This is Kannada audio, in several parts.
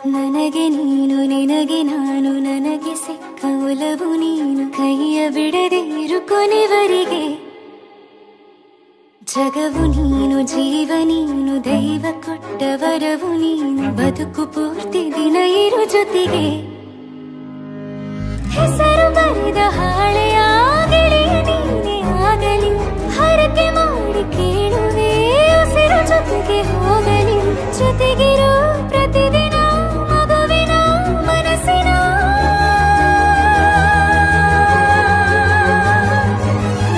ನನಗೆ ನೀನು ನಿನಗೆ ನಾನು ನನಗೆ ಸಿಕ್ಕ ಒಲವು ನೀನು ಕೈಯ ಬಿಡದೆ ಇರು ಕೊನೆವರೆಗೆ ಜಗವು ನೀನು ಜೀವ ನೀನು ದೈವ ಕೊಟ್ಟ ವರವು ನೀನು ಬದುಕು ಪೂರ್ತಿ ದಿನ ಇರು ಜೊತೆಗೆ ಹೆಸರು ಬರೆದ ಹಾಳೆಯ ಗೆಳೆಯ ನೀನೇ ಆಗಲಿ ಹರಕೆ ಮಾಡಿ ಕೇಳುವೆ ಉಸಿರು ಜೊತೆಗೆ ಹೋಗಲಿ ಜೊತೆಗಿರೋ ಪ್ರತಿದಿನ ಮಗುವಿನ ಮನಸ್ಸಿನ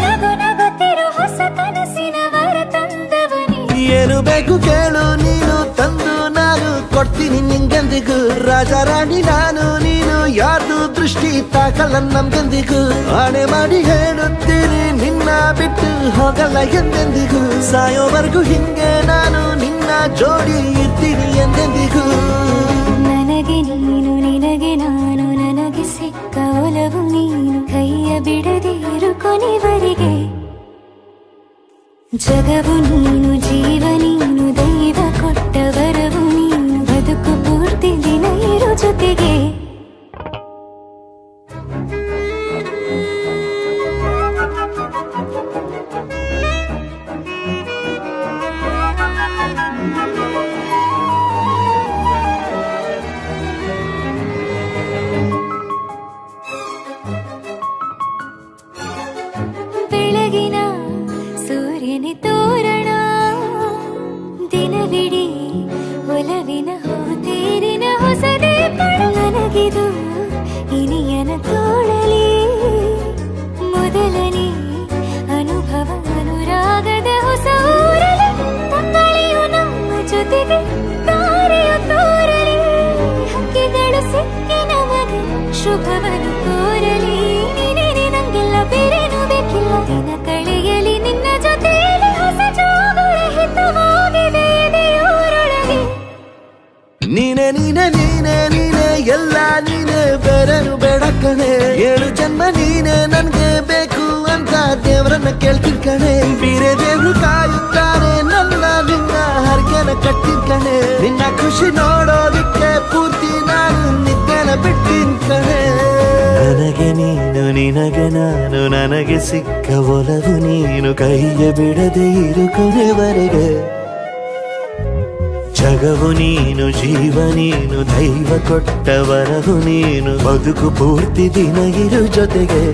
ನಗು ನಗುತ್ತಿರೋ ಹೊಸ ಕನಸಿನ ವರ ತಂದವನೇ ಏನು ಬೇಕು ಕೇಳು ನೀನು ತಂದು ನಾನು ಕೊಡ್ತೀನಿ ನಿಂಗೆಂದಿಗೂ ರಾಜ ರಾಣಿ ನಾನು ನೀನು ಯಾರ್ದು ದೃಷ್ಟಿ ತಾಕಲ್ಲ ನಮ್ಗೆಂದಿಗೂ ಆಣೆ ಮಾಡಿ ಹೇಳುತ್ತೀನಿ ನಿನ್ನ ಬಿಟ್ಟು ಹೋಗಲ್ಲ ಎಂದೆಂದಿಗೂ ಸಾಯೋವರೆಗೂ ಹಿಂಗೆ ನಾನು ನಿನ್ನ ಜೋಡಿ ಇರ್ತೀನಿ ಎಂದೆಂದಿಗೂ ನನಗೆ ನೀನು ನಿನಗೆ ನಾನು ನನಗೆ ಸಿಕ್ಕ ಒಲವು ನೀನು ಕೈಯ ಬಿಡದೆ ಇರು ಕೊನೆವರೆಗೆ ಜಗವು ನೀನು ಜೀವ ನೀನು ದೈವ ಕೊಟ್ಟ ವರವು ನೀನು ಬದುಕು ಪೂರ್ತಿ ದಿನ ಇರು ಜೊತೆಗೆ ಬೆಳಗಿನ ಸೂರ್ಯನ ತೋರಣ ದಿನವಿಡೀ ಒಲವಿನ ಹೋತೇರಿನ ಹೊಸದೇ ಪಡ ನನಗಿದು ಇನಿಯನ ತೋಳಲಿ ಮೊದಲನೇ ಅನುಭವ ಅನುರಾಗದ ಹೊಸ ಊರಲಿ ತಂಗಳಿಯು ನಮ್ಮ ಜೊತೆಗೆ ತಾರೆಯು ತೋರಲಿ ಹಕ್ಕಿಗಳು ಸಿಕ್ಕಿ ನಮಗೆ ಶುಭವನ್ನು ಕೋರಲಿ ನೀನೇ ನಂಗೆಲ್ಲ ಬೇರೇನು ಬೇಕಿಲ್ಲ ದಿನ ಕಳೆಯಲಿ ನಿನ್ನ ಜೊತೆಯಲ್ಲಿ ಹೊಸ ಜೋಗುಳ ಹಿತವಾಗಿದೆ ಎದೆಯೂರೊಳಗೆ ನೀನೆ ನೀನೆ ನೀನೆ ನೀನೆ ಎಲ್ಲ ನೀನೆ ಬೇರೆನು ಬೇಡ ಕಣೆ ಏಳು ಜನ್ಮ ನೀನೆ ನನ್ಗೆ ಬೇಕು ಅಂತ ದೇವರನ್ನ ಕೇಳ್ತೀನಿ ಕಣೆ ಬೇರೆ ದೇವ್ರು ಕಾಯುತ್ತಾರೆ ನನ್ನ ನಿನ್ನ ಹರ್ಗೆನ ಕಟ್ಟಿನ ಕಣೆ ನಿನ್ನ ಖುಷಿ ನೋಡೋದಿಕ್ಕೆ ಪೂರ್ತಿ ನಾನು ನಿದ್ದೆನ ಬಿಟ್ಟಿನ್ ಕಣೆ ನನಗೆ ನೀನು ನಿನಗೆ ನಾನು ನನಗೆ ಸಿಕ್ಕ ಒಲವು ನೀನು ಕೈಯ ಬಿಡದೆ ಇರು ಕೊನೆವರೆಗೆ ಜಗವು ನೀನು ಜೀವ ನೀನು ದೈವ ಕೊಟ್ಟ ವರವು ನೀನು ಬದುಕು ಪೂರ್ತಿ ದಿನ ಇರು ಜೊತೆಗೆ